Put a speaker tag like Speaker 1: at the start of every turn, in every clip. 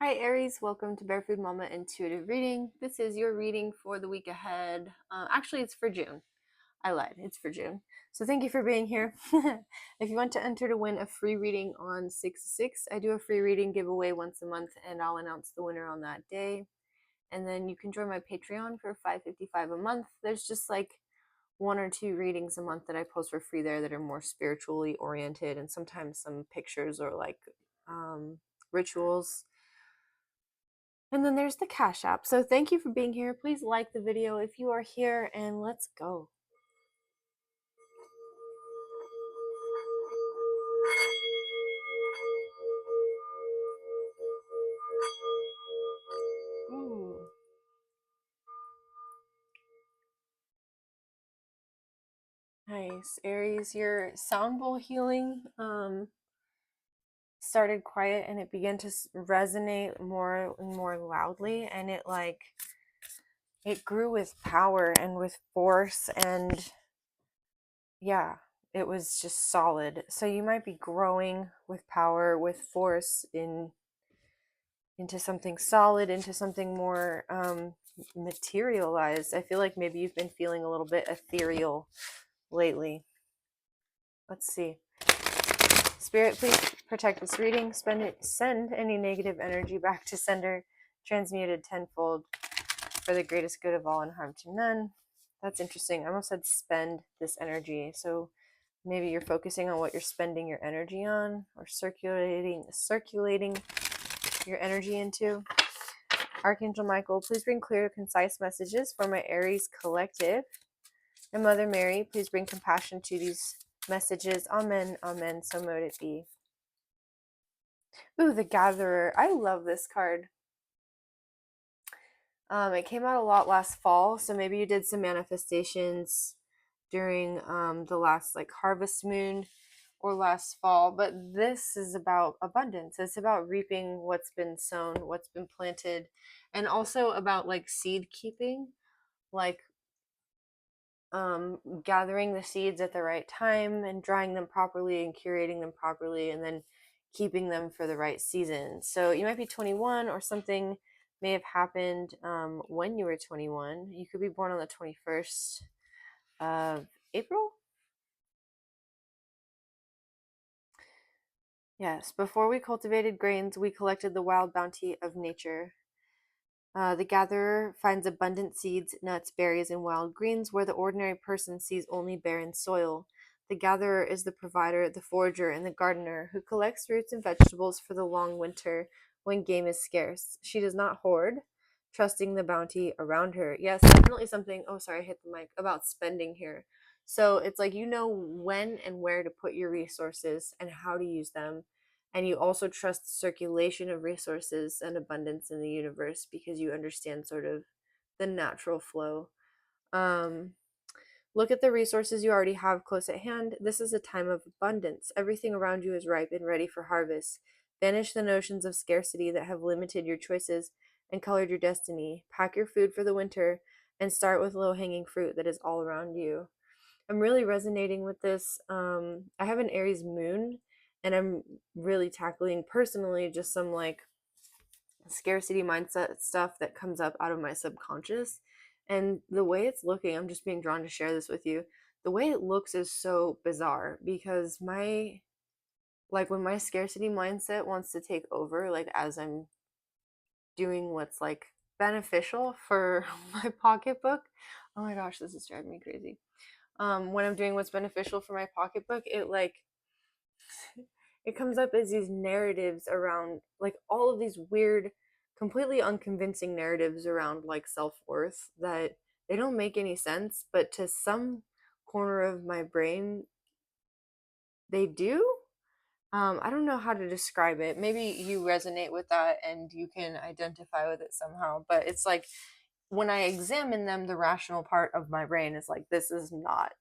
Speaker 1: Hi Aries, welcome to Barefoot Mama Intuitive Reading. This is your reading for the week ahead. Actually, it's for June. I lied, it's for June. So thank you for being here. If you want to enter to win a free reading on 6/6, I do a free reading giveaway once a month and I'll announce the winner on that day. And then you can join my Patreon for $5.55 a month. There's just like one or two readings a month that I post for free there that are more spiritually oriented and sometimes some pictures or like rituals. And then there's the Cash App. So thank you for being here. Please like the video if you are here, and let's go. Ooh. Nice. Aries, your sound bowl healing started quiet and it began to resonate more and more loudly, and it grew with power and with force, and yeah, it was just solid. So you might be growing with power, with force into something solid, into something more materialized. I feel like maybe you've been feeling a little bit ethereal lately. Let's see. Spirit, please protect this reading. Send any negative energy back to sender, transmuted tenfold for the greatest good of all and harm to none. That's interesting. I almost said spend this energy. So maybe you're focusing on what you're spending your energy on, or circulating your energy into. Archangel Michael, please bring clear, concise messages for my Aries collective. And Mother Mary, please bring compassion to these messages. Amen, amen, so mote it be. Ooh, the Gatherer. I love this card. It came out a lot last fall, so maybe you did some manifestations during the last like harvest moon or last fall, but this is about abundance. It's about reaping what's been sown, what's been planted, and also about like seed keeping, like gathering the seeds at the right time and drying them properly and curating them properly and then keeping them for the right season. So you might be 21, or something may have happened when you were 21. You could be born on the 21st of April. Yes, before we cultivated grains, we collected the wild bounty of nature. The gatherer finds abundant seeds, nuts, berries, and wild greens where the ordinary person sees only barren soil. The gatherer is the provider, the forager, and the gardener who collects roots and vegetables for the long winter when game is scarce. She does not hoard, trusting the bounty around her. Yes, definitely something. Oh, sorry, I hit the mic about spending here. So it's like you know when and where to put your resources and how to use them, and you also trust the circulation of resources and abundance in the universe because you understand sort of the natural flow. um Look at the resources you already have close at hand. This is a time of abundance. Everything around you is ripe and ready for harvest. Banish the notions of scarcity that have limited your choices and colored your destiny. Pack your food for the winter and start with low-hanging fruit that is all around you. I'm really resonating with this. I have an Aries moon, and I'm really tackling personally just some like scarcity mindset stuff that comes up out of my subconscious. And the way it's looking, I'm just being drawn to share this with you. The way it looks is so bizarre because when my scarcity mindset wants to take over, like as I'm doing what's like beneficial for my pocketbook. Oh my gosh, this is driving me crazy. When I'm doing what's beneficial for my pocketbook, it comes up as these narratives around like all of these weird, completely unconvincing narratives around like self-worth that they don't make any sense, but to some corner of my brain they do. I don't know how to describe it. Maybe you resonate with that and you can identify with it somehow, but it's like when I examine them, the rational part of my brain is like, this is not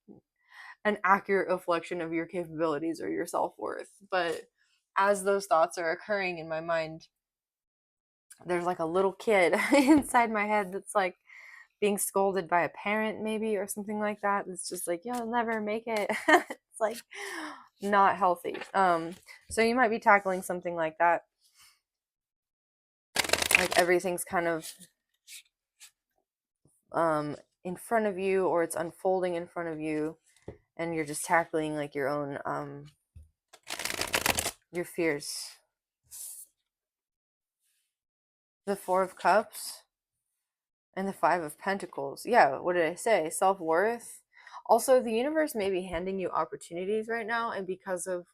Speaker 1: an accurate reflection of your capabilities or your self-worth. But as those thoughts are occurring in my mind, there's like a little kid inside my head that's like being scolded by a parent maybe or something like that. It's just like, you'll never make it. It's like not healthy. So you might be tackling something like that. like everything's kind of in front of you, or it's unfolding in front of you, and you're just tackling like your own your fears. The Four of Cups and the Five of Pentacles. Yeah, what did I say? Self-worth. Also, the universe may be handing you opportunities right now, and because of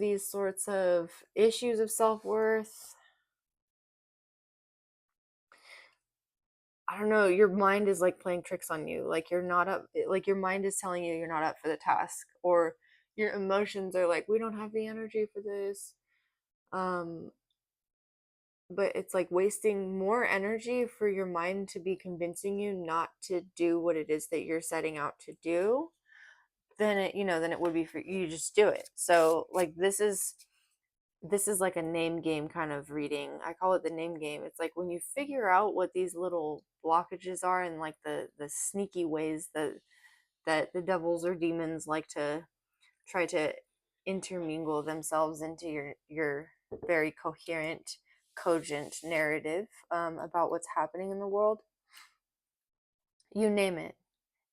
Speaker 1: these sorts of issues of self-worth, I don't know, your mind is like playing tricks on you. Like you're not up, like your mind is telling you you're not up for the task, or your emotions are like, we don't have the energy for this. Um, but it's like wasting more energy for your mind to be convincing you not to do what it is that you're setting out to do than it would be for you to just do it. So like this is like a name game kind of reading. I call it the name game. It's like when you figure out what these little blockages are, and like the sneaky ways that the devils or demons like to try to intermingle themselves into your very coherent, cogent narrative about what's happening in the world. You name it.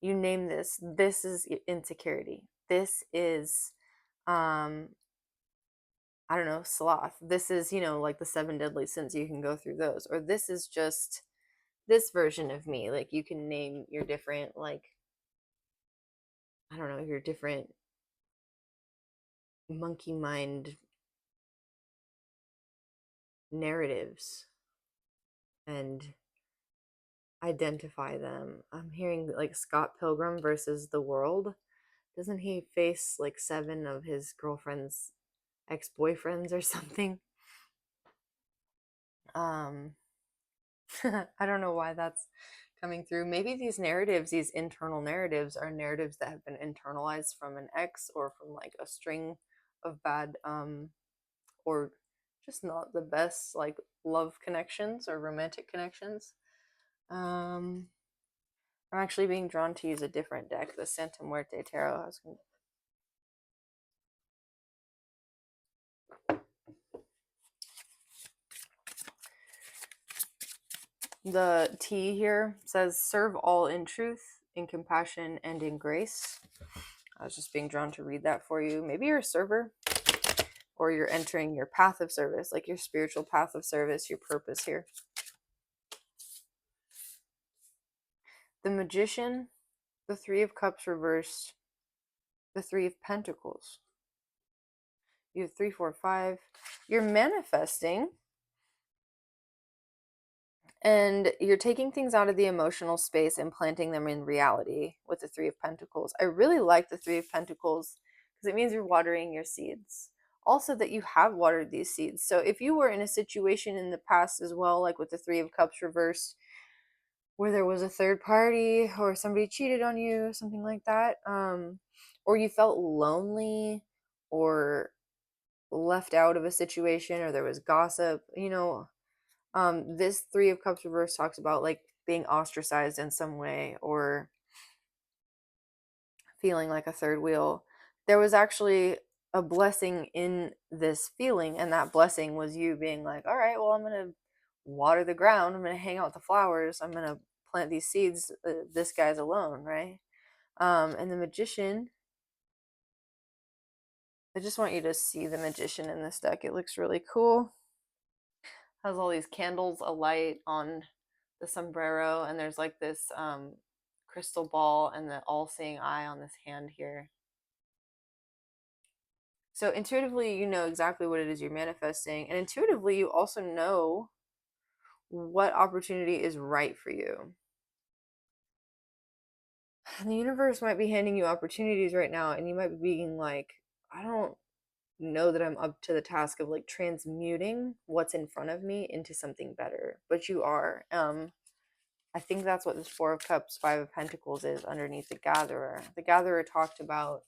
Speaker 1: You name this. This is insecurity. This is I don't know, sloth. This is, like the seven deadly sins. You can go through those. Or this is just this version of me. Like you can name your different, like, I don't know, your different monkey mind narratives and identify them. I'm hearing like Scott Pilgrim versus the world. Doesn't he face like seven of his girlfriend's ex-boyfriends or something? Um I don't know why that's coming through. Maybe these narratives, these internal narratives, are narratives that have been internalized from an ex or from like a string of bad or just not the best like love connections or romantic connections. I'm actually being drawn to use a different deck, the Santa Muerte Tarot. The T here says serve all in truth, in compassion, and in grace. I was just being drawn to read that for you. Maybe you're a server, or you're entering your path of service, like your spiritual path of service, your purpose here. The Magician, the Three of Cups reversed, the Three of Pentacles. You have 3, 4, 5. You're manifesting, and you're taking things out of the emotional space and planting them in reality with the Three of Pentacles. I really like the Three of Pentacles because it means you're watering your seeds. Also, that you have watered these seeds. So, if you were in a situation in the past as well, like with the Three of Cups reversed, where there was a third party or somebody cheated on you, something like that, or you felt lonely or left out of a situation, or there was gossip, this Three of Cups reverse talks about like being ostracized in some way or feeling like a third wheel. There was actually a blessing in this feeling, and that blessing was you being like, all right, well, I'm going to water the ground, I'm going to hang out with the flowers, I'm going to plant these seeds. This guy's alone, right? And the Magician, I just want you to see the Magician in this deck. It looks really cool. Has all these candles alight on the sombrero, and there's like this crystal ball and the all-seeing eye on this hand here. So intuitively, you know exactly what it is you're manifesting, and intuitively, you also know what opportunity is right for you. And the universe might be handing you opportunities right now, and you might be being like, I don't know that I'm up to the task of like transmuting what's in front of me into something better, but you are. I think that's what this Four of Cups, Five of Pentacles is underneath the Gatherer. The Gatherer talked about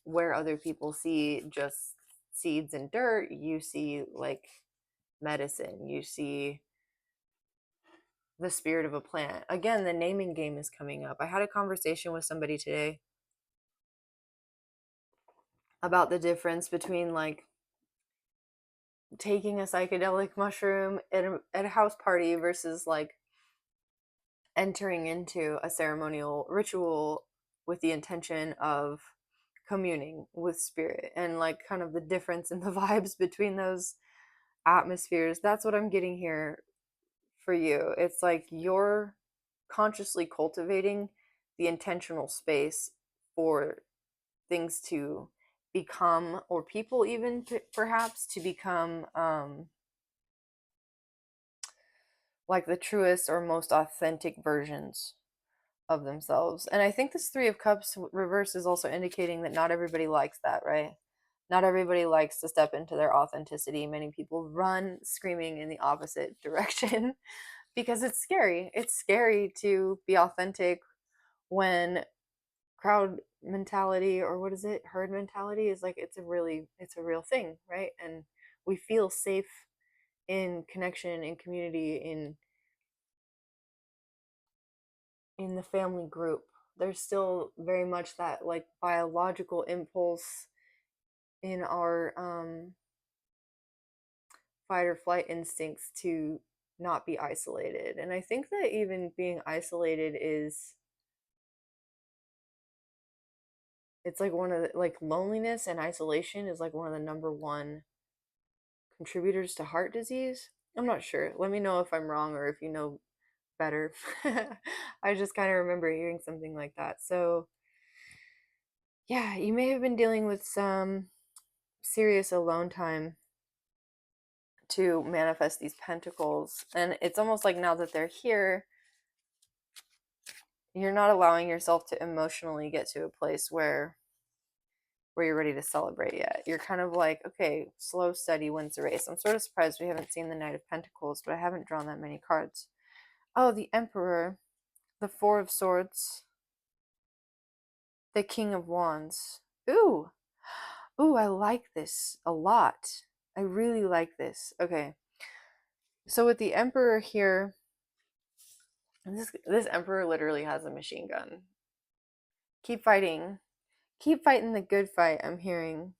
Speaker 1: where other people see just seeds and dirt, you see like medicine, you see the spirit of a plant. Again, the naming game is coming up. I had a conversation with somebody today about the difference between like taking a psychedelic mushroom at a house party versus like entering into a ceremonial ritual with the intention of communing with spirit, and like kind of the difference in the vibes between those atmospheres. That's what I'm getting here for you. It's like you're consciously cultivating the intentional space for things to become, or people even perhaps to become, like the truest or most authentic versions of themselves. And I think this Three of Cups reverse is also indicating that not everybody likes that, right? Not everybody likes to step into their authenticity. Many people run screaming in the opposite direction because it's scary. It's scary to be authentic when crowd mentality, or what is it, herd mentality, is like it's a real thing, right? And we feel safe in connection, in community, in the family group. There's still very much that like biological impulse in our fight or flight instincts to not be isolated. And I think that even being isolated is, it's like one of the, like loneliness and isolation is like one of the number one contributors to heart disease. I'm not sure. Let me know if I'm wrong or if you know better. I just kind of remember hearing something like that. So, yeah, you may have been dealing with some serious alone time to manifest these pentacles. And it's almost like now that they're here, you're not allowing yourself to emotionally get to a place where you're ready to celebrate yet. You're kind of like, okay, slow, steady wins the race. I'm sort of surprised we haven't seen the Knight of Pentacles, but I haven't drawn that many cards. Oh, the Emperor, the Four of Swords, the King of Wands. Ooh, ooh, I like this a lot. I really like this. Okay, so with the Emperor here, this Emperor literally has a machine gun. Keep fighting. Keep fighting the good fight, I'm hearing.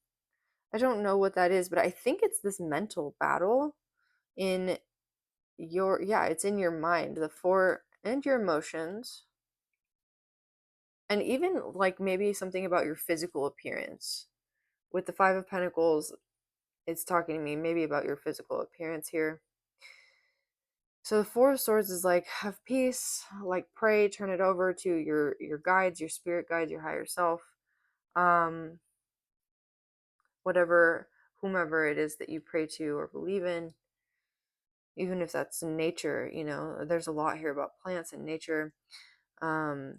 Speaker 1: I don't know what that is, but I think it's this mental battle in your, yeah, it's in your mind, the four, and your emotions, and even like maybe something about your physical appearance. With the Five of Pentacles, it's talking to me maybe about your physical appearance here. So the Four of Swords is like, have peace, like pray, turn it over to your guides, your spirit guides, your higher self, um whatever, whomever it is that you pray to or believe in, even if that's in nature. You know, there's a lot here about plants and nature. um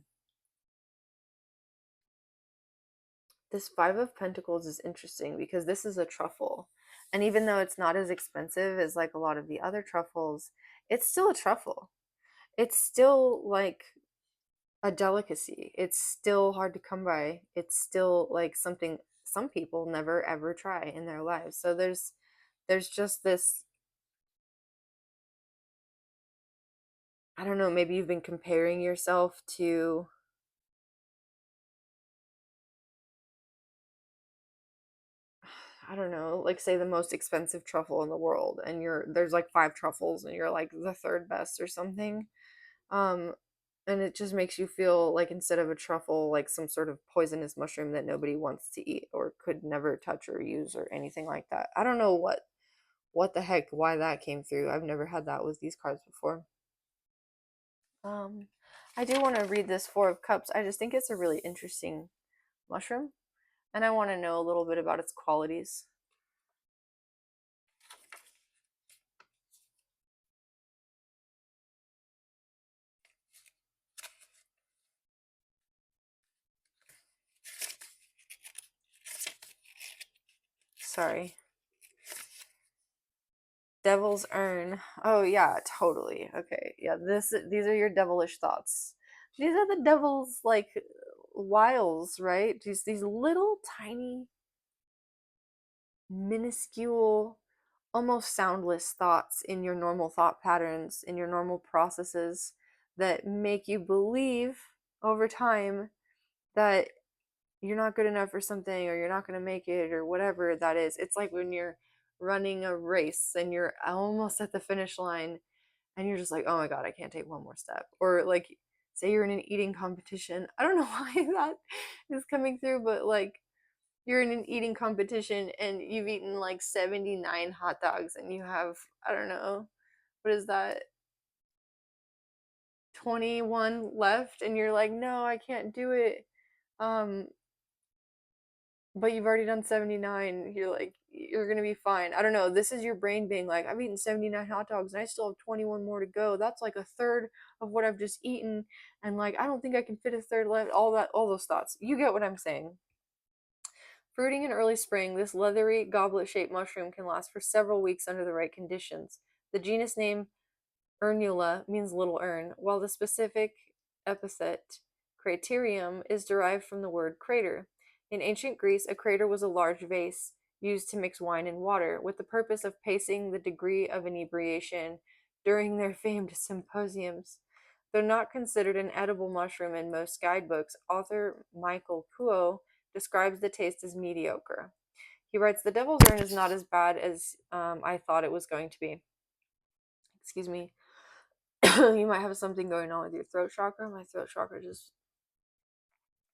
Speaker 1: this Five of Pentacles is interesting because this is a truffle, and even though it's not as expensive as like a lot of the other truffles, it's still a truffle. It's still like a delicacy. It's still hard to come by. It's still like something some people never ever try in their lives. So there's just this, I don't know, maybe you've been comparing yourself to, I don't know, like say the most expensive truffle in the world, and there's like five truffles and you're like the third best or something. Um and it just makes you feel like instead of a truffle, like some sort of poisonous mushroom that nobody wants to eat or could never touch or use or anything like that. I don't know what the heck, why that came through. I've never had that with these cards before. Um I do want to read this Four of Cups. I just think it's a really interesting mushroom, and I want to know a little bit about its qualities. Sorry. Devil's urn. Oh yeah, totally. Okay. Yeah, these are your devilish thoughts. These are the devil's like wiles, right? These little tiny minuscule, almost soundless thoughts in your normal thought patterns, in your normal processes, that make you believe over time that you're not good enough for something, or you're not going to make it, or whatever that is. It's like when you're running a race and you're almost at the finish line and you're just like, oh my God, I can't take one more step. Or like, say you're in an eating competition. I don't know why that is coming through, but like, you're in an eating competition and you've eaten like 79 hot dogs and you have, I don't know, what is that, 21 left, and you're like, no, I can't do it. Um, but you've already done 79. You're like, you're gonna be fine. I don't know. This is your brain being like, I've eaten 79 hot dogs and I still have 21 more to go. That's like a third of what I've just eaten. And like, I don't think I can fit a third left. All that, all those thoughts. You get what I'm saying. Fruiting in early spring, this leathery goblet-shaped mushroom can last for several weeks under the right conditions. The genus name Urnula means little urn, while the specific epithet craterium is derived from the word crater. In ancient Greece, a crater was a large vase used to mix wine and water, with the purpose of pacing the degree of inebriation during their famed symposiums. Though not considered an edible mushroom in most guidebooks, author Michael Puo describes the taste as mediocre. He writes, the devil's urn is not as bad as I thought it was going to be. Excuse me. You might have something going on with your throat chakra. My throat chakra just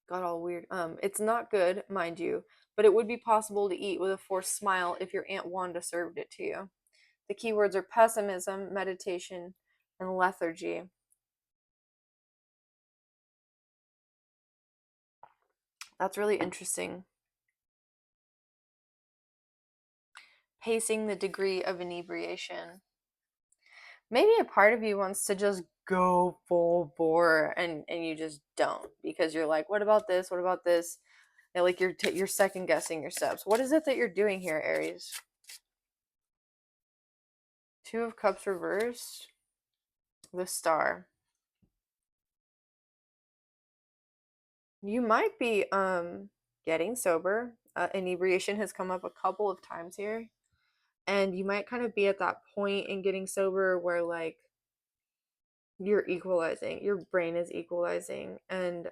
Speaker 1: got all weird. It's not good, mind you, but it would be possible to eat with a forced smile if your Aunt Wanda served it to you. The keywords are pessimism, meditation, and lethargy. That's really interesting. Pacing the degree of inebriation. Maybe a part of you wants to just go full bore and you just don't because you're like, what about this? What about this? And like you're second guessing your steps. What is it that you're doing here, Aries? Two of Cups reversed. The Star. You might be getting sober. Inebriation has come up a couple of times here. And you might kind of be at that point in getting sober where like you're equalizing. Your brain is equalizing and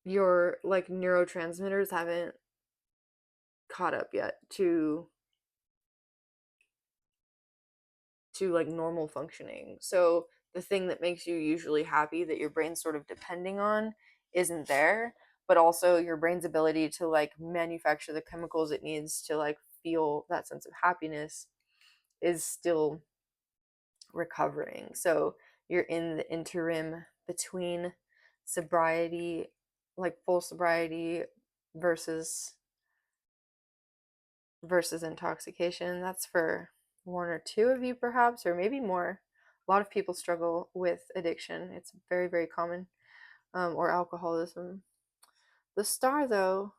Speaker 1: your like neurotransmitters haven't caught up yet to like normal functioning. So the thing that makes you usually happy that your brain's sort of depending on isn't there, but also your brain's ability to like manufacture the chemicals it needs to like feel that sense of happiness is still recovering. So you're in the interim between sobriety, like full sobriety versus intoxication. That's for one or two of you, perhaps, or maybe more. A lot of people struggle with addiction. It's very, very common, or alcoholism. The Star, though,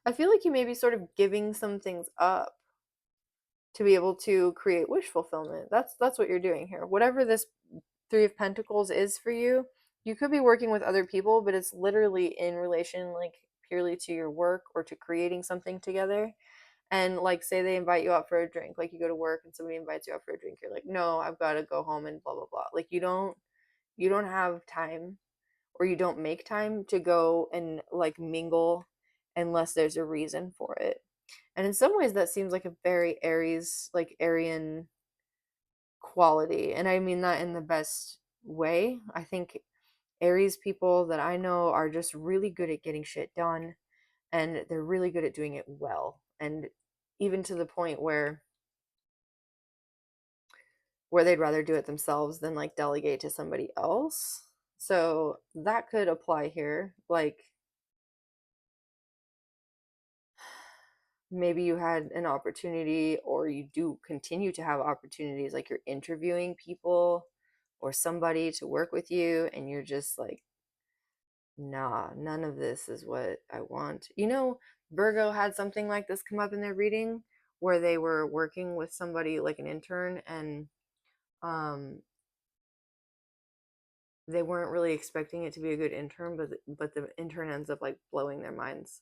Speaker 1: I feel like you may be sort of giving some things up to be able to create wish fulfillment. That's what you're doing here. Whatever this Three of Pentacles is for you, you could be working with other people, but it's literally in relation, like purely to your work or to creating something together. And like say they invite you out for a drink, like you go to work and somebody invites you out for a drink, you're like, no, I've got to go home and blah blah blah. Like you don't have time, or you don't make time to go and like mingle unless there's a reason for it. And in some ways that seems like a very Aries, like Aryan quality, and I mean that in the best way. I think Aries people that I know are just really good at getting shit done, and they're really good at doing it well, and even to the point where they'd rather do it themselves than like delegate to somebody else. So that could apply here. Like maybe you had an opportunity, or you do continue to have opportunities, like you're interviewing people or somebody to work with you, and you're just like, nah, none of this is what I want. Virgo had something like this come up in their reading where they were working with somebody like an intern, and um they weren't really expecting it to be a good intern, but the intern ends up like blowing their minds.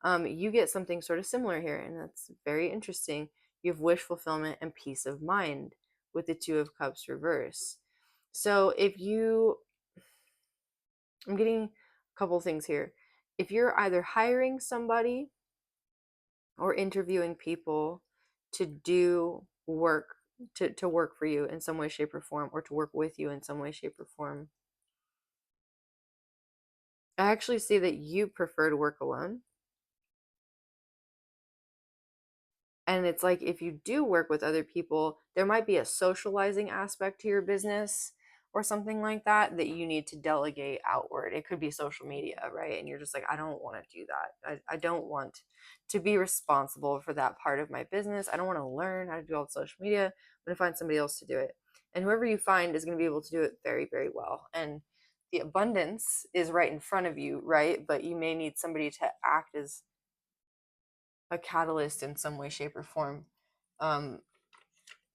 Speaker 1: You get something sort of similar here, and that's very interesting. You have wish fulfillment and peace of mind with the Two of Cups reverse. So I'm getting a couple things here. If you're either hiring somebody or interviewing people to do work, to work for you in some way, shape, or form, or to work with you in some way, shape, or form. I actually see that you prefer to work alone. And it's like if you do work with other people, there might be a socializing aspect to your business or something like that that you need to delegate outward. It could be social media, right? And you're just like, I don't want to do that. I don't want to be responsible for that part of my business. I don't want to learn how to do all the social media. I'm going to find somebody else to do it. And whoever you find is going to be able to do it very, very well. And the abundance is right in front of you, right? But you may need somebody to act as a catalyst in some way, shape, or form, um,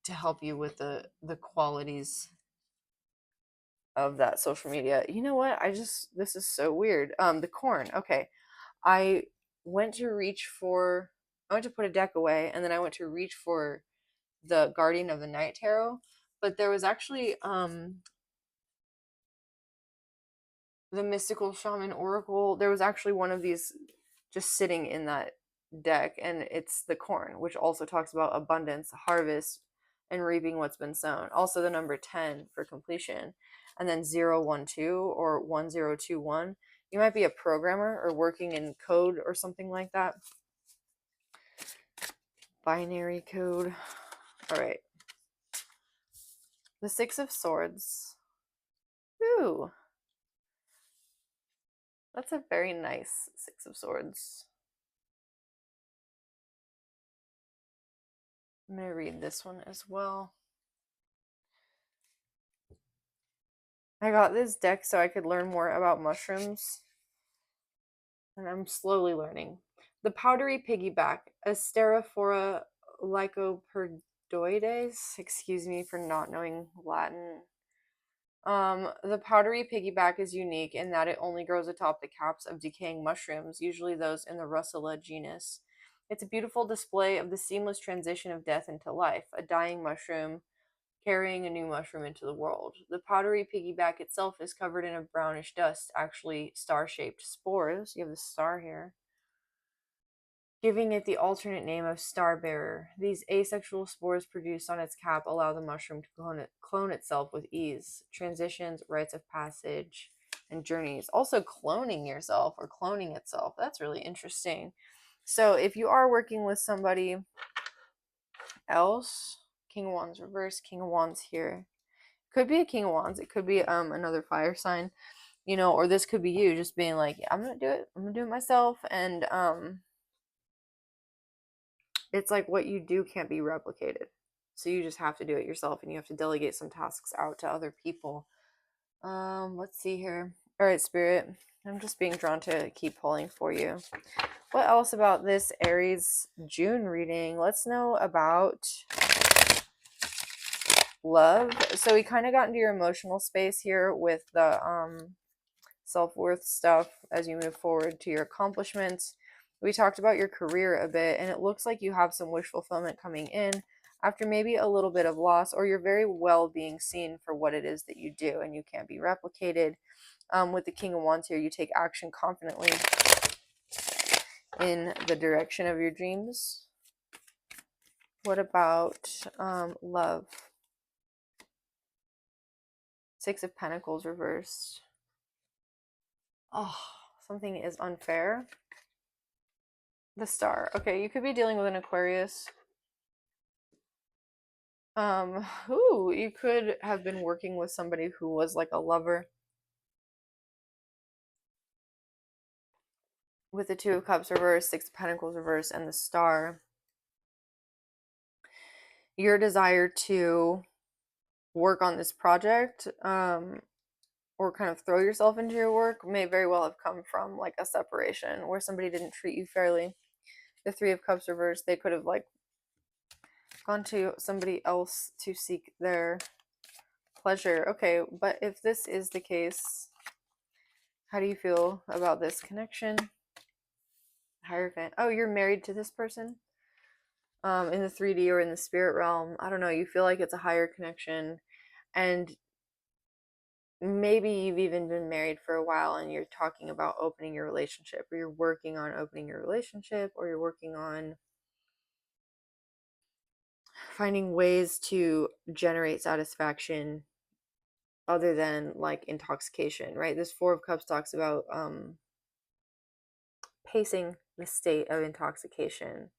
Speaker 1: to help you with the qualities of that social media. You know what? This is so weird. The corn. Okay, I went to reach for. I went to put a deck away, and then I went to reach for the Guardian of the Night tarot, but there was actually the Mystical Shaman Oracle. There was actually one of these just sitting in that deck, and it's the corn, which also talks about abundance, harvest, and reaping what's been sown. Also, the number 10 for completion, and then 012 or 1021. You might be a programmer or working in code or something like that. Binary code. All right. The Six of Swords. Ooh, that's a very nice Six of Swords. I'm going to read this one as well. I got this deck so I could learn more about mushrooms, and I'm slowly learning. The powdery piggyback, Asterophora lycoperdoides. Excuse me for not knowing Latin. The powdery piggyback is unique in that it only grows atop the caps of decaying mushrooms, usually those in the Russula genus. It's a beautiful display of the seamless transition of death into life, a dying mushroom carrying a new mushroom into the world. The powdery piggyback itself is covered in a brownish dust, actually star-shaped spores. You have the star here, giving it the alternate name of star bearer. These asexual spores produced on its cap allow the mushroom to clone itself with ease. Transitions, rites of passage, and journeys. Also cloning yourself or cloning itself. That's really interesting. So if you are working with somebody else, King of Wands reverse, King of Wands here. Could be a King of Wands. It could be another fire sign, or this could be you just being like, yeah, I'm gonna do it. I'm gonna do it myself, and it's like what you do can't be replicated, so you just have to do it yourself, and you have to delegate some tasks out to other people. Let's see here. All right, Spirit. I'm just being drawn to keep pulling for you. What else about this Aries June reading? Let's know about love. So we kind of got into your emotional space here with the self-worth stuff as you move forward to your accomplishments. We talked about your career a bit, and it looks like you have some wish fulfillment coming in after maybe a little bit of loss, or you're very well being seen for what it is that you do, and you can't be replicated. With the King of Wands here, you take action confidently in the direction of your dreams. What about love? Six of Pentacles reversed. Oh, something is unfair. The Star. Okay, you could be dealing with an Aquarius. You could have been working with somebody who was like a lover. With the Two of Cups reversed, Six of Pentacles reversed, and the Star. Your desire to work on this project, or kind of throw yourself into your work, may very well have come from like a separation where somebody didn't treat you fairly. The Three of Cups reversed, they could have like gone to somebody else to seek their pleasure. Okay, but if this is the case, how do you feel about this connection? Hierophant. Oh, you're married to this person? In the 3D or in the spirit realm. I don't know. You feel like it's a higher connection, and maybe you've even been married for a while and you're talking about opening your relationship, or you're working on opening your relationship, or you're working on finding ways to generate satisfaction other than like intoxication, right? This Four of Cups talks about pacing the state of intoxication.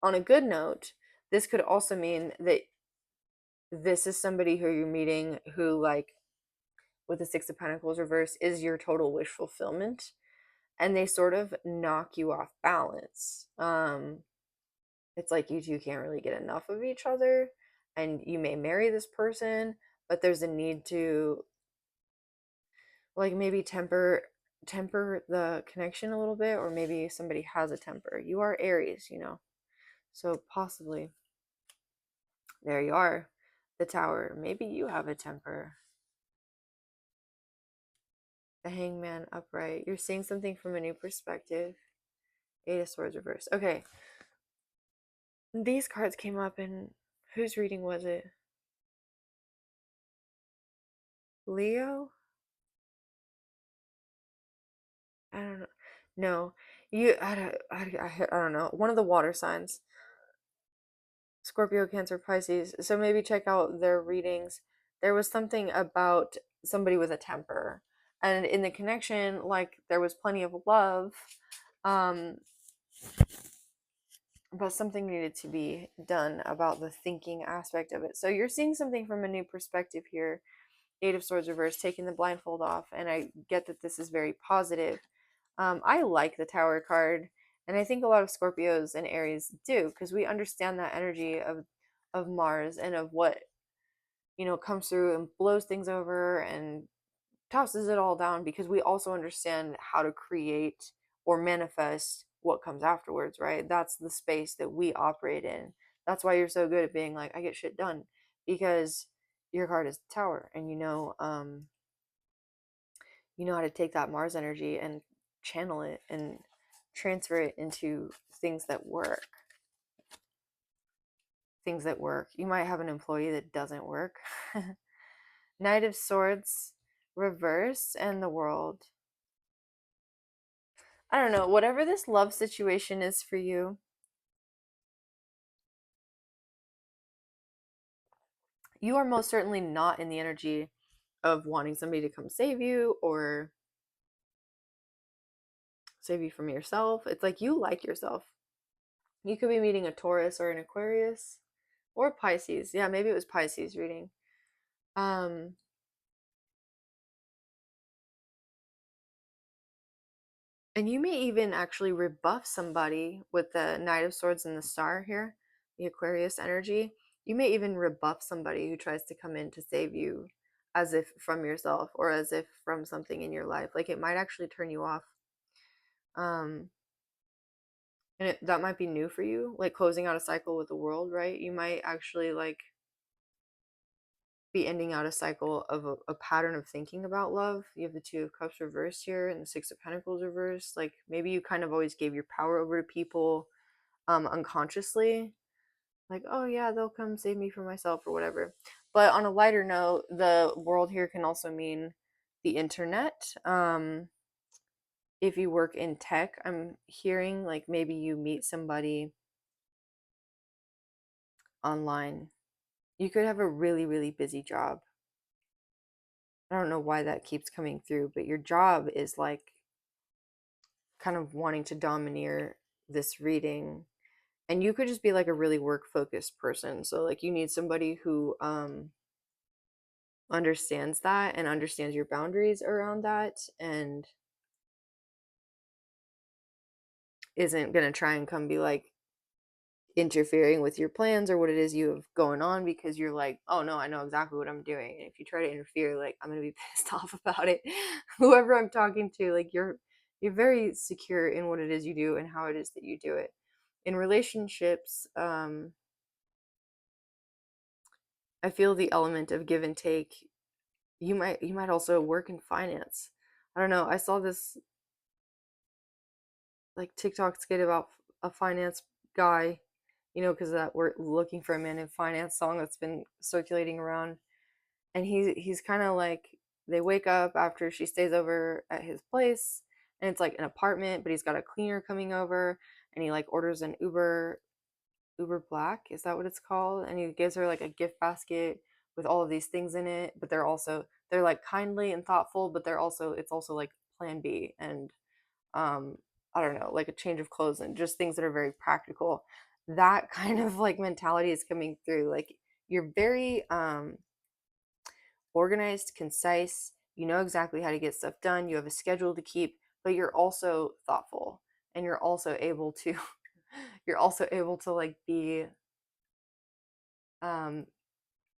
Speaker 1: On a good note, this could also mean that this is somebody who you're meeting who, like, with the Six of Pentacles reverse, is your total wish fulfillment, and they sort of knock you off balance. It's like you two can't really get enough of each other, and you may marry this person, but there's a need to, like, maybe temper the connection a little bit, or maybe somebody has a temper. You are Aries, so possibly there you are, the Tower. Maybe you have a temper. The Hangman upright. You're seeing something from a new perspective. Eight of Swords reverse. Okay. These cards came up, and whose reading was it? Leo? I don't know. No. I don't know. One of the water signs. Scorpio, Cancer, Pisces. So maybe check out their readings. There was something about somebody with a temper. And in the connection, like, there was plenty of love. Um, but something needed to be done about the thinking aspect of it. So you're seeing something from a new perspective here. Eight of Swords reverse, taking the blindfold off, and I get that this is very positive. I like the Tower card, and I think a lot of Scorpios and Aries do, because we understand that energy of Mars and of what comes through and blows things over and tosses it all down, because we also understand how to create or manifest what comes afterwards, right? That's the space that we operate in. That's why you're so good at being like, I get shit done, because your card is the Tower, and you know how to take that Mars energy and channel it and transfer it into things that work. Things that work. You might have an employee that doesn't work. Knight of Swords reverse and the World. I don't know, whatever this love situation is for you, you are most certainly not in the energy of wanting somebody to come save you or save you from yourself. It's like you like yourself. You could be meeting a Taurus or an Aquarius or Pisces. Yeah, maybe it was Pisces reading. Um and you may even actually rebuff somebody with the Knight of Swords and the Star here, the Aquarius energy. You may even rebuff somebody who tries to come in to save you, as if from yourself or as if from something in your life. Like, it might actually turn you off. Um, that might be new for you, like closing out a cycle with the World, right? You might actually like be ending out a cycle of a pattern of thinking about love. You have the Two of Cups reversed here and the Six of Pentacles reversed. Like, maybe you kind of always gave your power over to people unconsciously. Like, oh yeah, they'll come save me from myself or whatever. But on a lighter note, the World here can also mean the internet. If you work in tech, I'm hearing like maybe you meet somebody online. You could have a really, really busy job. I don't know why that keeps coming through, but your job is like kind of wanting to domineer this reading. And you could just be like a really work focused person. So like you need somebody who understands that and understands your boundaries around that, and isn't going to try and come be like interfering with your plans or what it is you have going on, because you're like, oh no, I know exactly what I'm doing. And if you try to interfere, like, I'm going to be pissed off about it. Whoever I'm talking to, like, you're very secure in what it is you do and how it is that you do it. In relationships, I feel the element of give and take. You might also work in finance. I don't know. I saw this like TikTok skit about a finance guy, because that we're looking for a man in finance song that's been circulating around, and he's kind of like, they wake up after she stays over at his place, and it's like an apartment, but he's got a cleaner coming over, and he like orders an Uber Uber Black, is that what it's called? And he gives her like a gift basket with all of these things in it, but they're like kindly and thoughtful, but it's also like plan B and um I don't know, like a change of clothes and just things that are very practical. That kind of like mentality is coming through. Like you're very organized, concise, you know exactly how to get stuff done, you have a schedule to keep, but you're also thoughtful and you're also able to you're also able to like be um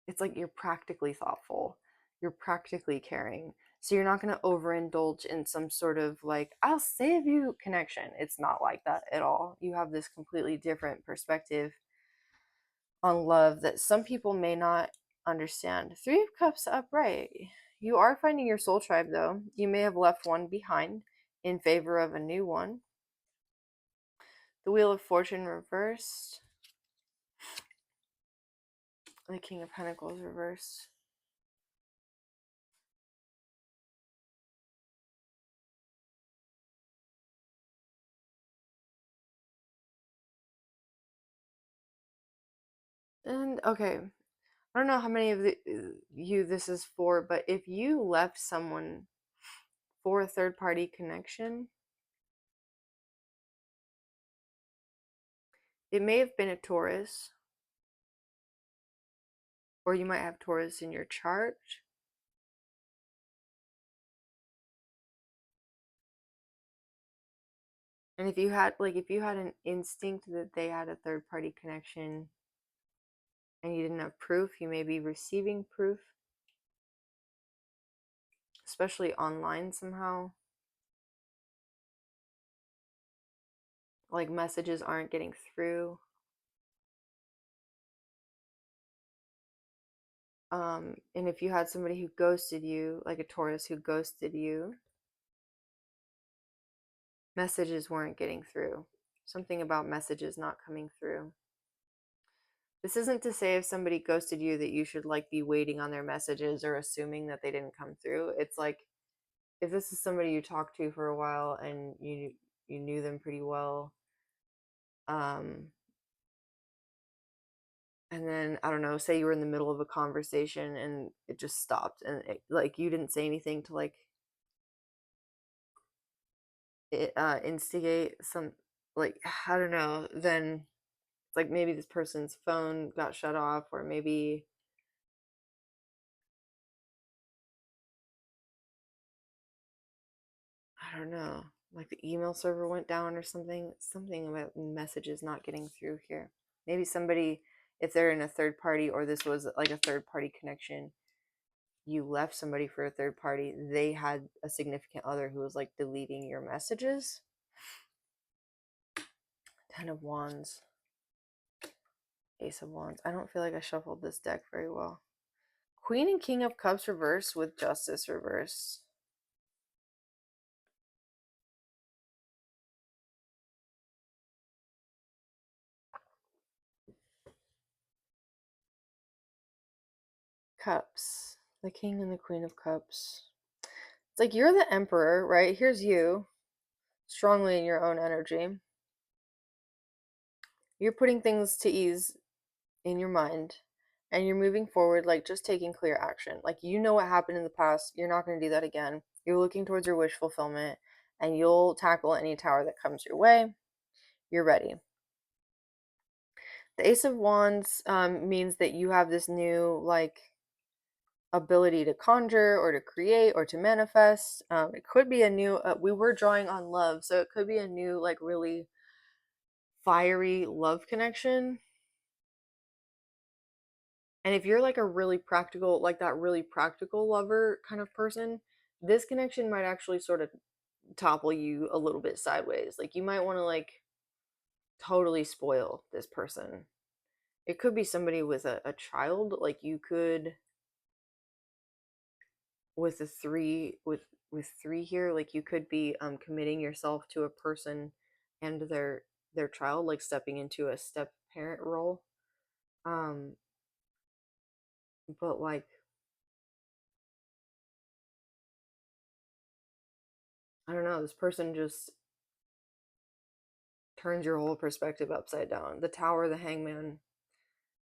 Speaker 1: it's like you're practically thoughtful, you're practically caring, so you're not going to overindulge in some sort of like I'll save you connection. It's not like that at all. You have this completely different perspective on love that some people may not understand. Three of Cups upright. You are finding your soul tribe though. You may have left one behind in favor of a new one. The Wheel of Fortune reversed. The King of Pentacles reversed. And okay, I don't know how many of you this is for, but if you left someone for a third party connection, it may have been a Taurus, or you might have Taurus in your chart. And if you had an instinct that they had a third party connection and you didn't have proof, you may be receiving proof, especially online somehow. Like messages aren't getting through. And if you had somebody who ghosted you, like a Taurus who ghosted you, messages weren't getting through. Something about messages not coming through. This isn't to say if somebody ghosted you that you should like be waiting on their messages or assuming that they didn't come through. It's like if this is somebody you talked to for a while and you knew them pretty well, um and then I don't know, say you were in the middle of a conversation and it just stopped and like you didn't say anything to like instigate some, like I don't know, then it's like maybe this person's phone got shut off, or maybe I don't know, like the email server went down or something about messages not getting through here. Maybe somebody, if they're in a third party or this was like a third party connection, you left somebody for a third party, they had a significant other who was like deleting your messages. 10 of Wands, Ace of Wands. I don't feel like I shuffled this deck very well. Queen and King of Cups reversed with Justice reversed. Cups. The King and the Queen of Cups. It's like you're the Emperor, right? Here's you, strongly in your own energy. You're putting things to ease in your mind and you're moving forward, like just taking clear action. Like you know what happened in the past. You're not going to do that again. You're looking towards your wish fulfillment and you'll tackle any tower that comes your way. You're ready. The Ace of Wands means that you have this new, like, ability to conjure or to create or to manifest. It could be a new, we were drawing on love, so it could be a new, like, really fiery love connection. And if you're like a really practical, like that really practical lover kind of person, this connection might actually sort of topple you a little bit sideways. Like you might want to like totally spoil this person. It could be somebody with a child. Like you could, with the three, with three here, like you could be committing yourself to a person and their child, like stepping into a step parent role. Um, but like I don't know, this person just turns your whole perspective upside down. The Tower, the Hangman,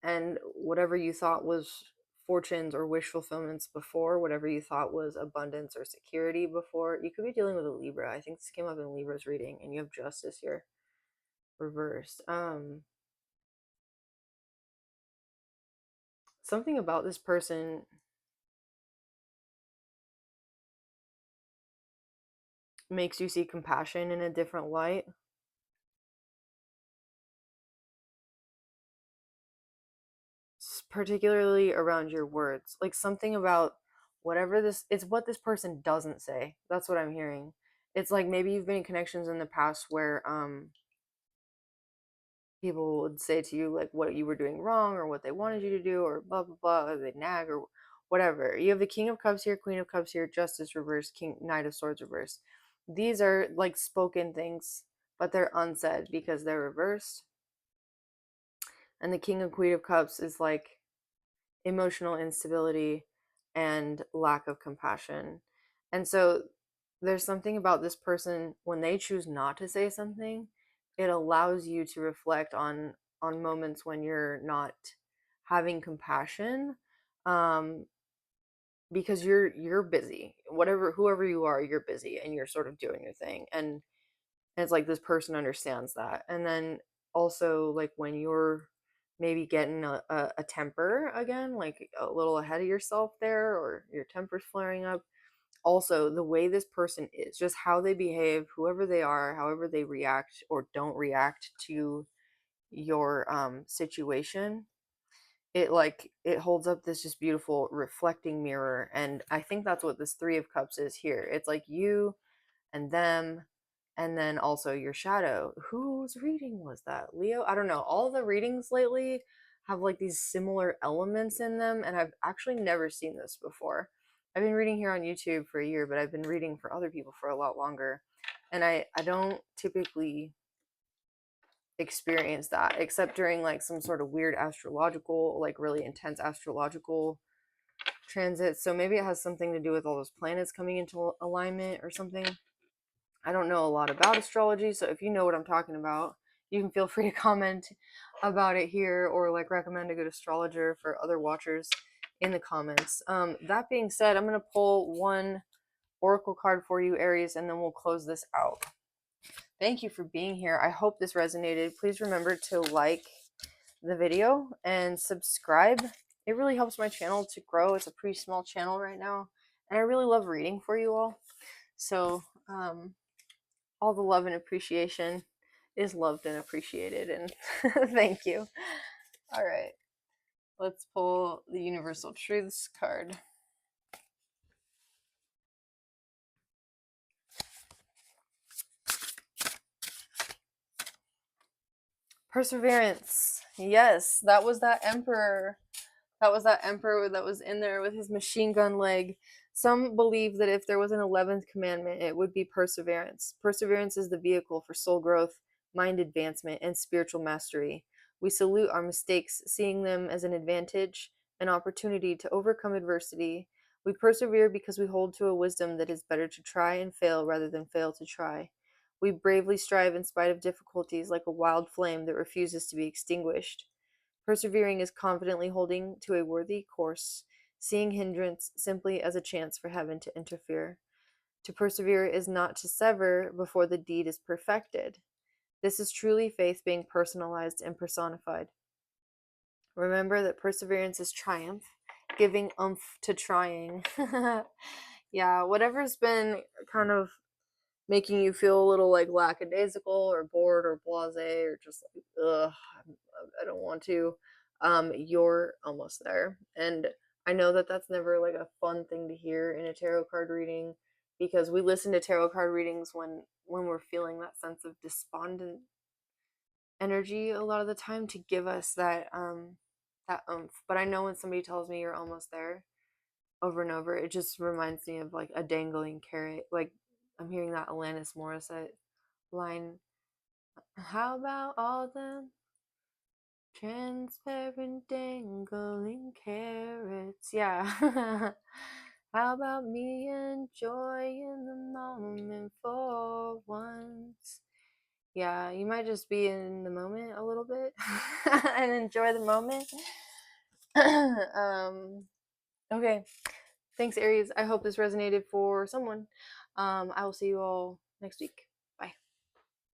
Speaker 1: and whatever you thought was fortunes or wish fulfillments before, whatever you thought was abundance or security before, you could be dealing with a Libra. I think this came up in Libra's reading, and you have Justice here reversed. Something about this person makes you see compassion in a different light. Particularly around your words. Like something about whatever this, it's what this person doesn't say. That's what I'm hearing. It's like maybe you've been in connections in the past where people would say to you like what you were doing wrong or what they wanted you to do or blah blah blah, or they nag or whatever. You have the King of Cups here, Queen of Cups here, Justice reversed, King Knight of Swords reversed. These are like spoken things, but they're unsaid because they're reversed. And the King and Queen of Cups is like emotional instability and lack of compassion. And so there's something about this person when they choose not to say something, it allows you to reflect on moments when you're not having compassion, um because you're busy. Whatever whoever you are, you're busy and you're sort of doing your thing. And it's like this person understands that. And then also like when you're maybe getting a temper again, like a little ahead of yourself there, or your temper's flaring up, also the way this person is, just how they behave, whoever they are, however they react or don't react to your situation, it holds up this just beautiful reflecting mirror. And I think that's what this 3 of Cups is here. It's like you and them, and then also your shadow. Whose reading was that? Leo? I don't know. All the readings lately have like these similar elements in them, and I've actually never seen this before. I've been reading here on YouTube for a year, but I've been reading for other people for a lot longer. And I don't typically experience that except during like some sort of weird astrological, like really intense astrological transits. So maybe it has something to do with all those planets coming into alignment or something. I don't know a lot about astrology, so if you know what I'm talking about, you can feel free to comment about it here or like recommend a good astrologer for other watchers in the comments. That being said, I'm going to pull one oracle card for you, Aries, and then we'll close this out. Thank you for being here. I hope this resonated. Please remember to like the video and subscribe. It really helps my channel to grow. It's a pretty small channel right now, and I really love reading for you all. So, all the love and appreciation is loved and appreciated, and thank you. All right, let's pull the Universal Truths card. Perseverance. Yes, that was that emperor. That was that emperor that was in there with his machine gun leg. Some believe that if there was an 11th commandment, it would be perseverance. Perseverance is the vehicle for soul growth, mind advancement, and spiritual mastery. We salute our mistakes, seeing them as an advantage, an opportunity to overcome adversity. We persevere because we hold to a wisdom that is better to try and fail rather than fail to try. We bravely strive in spite of difficulties like a wild flame that refuses to be extinguished. Persevering is confidently holding to a worthy course, seeing hindrance simply as a chance for heaven to interfere. To persevere is not to sever before the deed is perfected. This is truly faith being personalized and personified. Remember that perseverance is triumph, giving oomph to trying. Yeah, whatever's been kind of making you feel a little like lackadaisical or bored or blasé or just like, ugh, I don't want to, you're almost there. And I know that that's never like a fun thing to hear in a tarot card reading, because we listen to tarot card readings when we're feeling that sense of despondent energy a lot of the time, to give us that oomph. But I know when somebody tells me you're almost there over and over, it just reminds me of like a dangling carrot. Like I'm hearing that Alanis Morissette line. How about all them transparent dangling carrots? Yeah. How about me enjoying the moment for once? yeah, you might just be in the moment a little bit and enjoy the moment. Okay. Thanks, Aries. I hope this resonated for someone. I will see you all next week.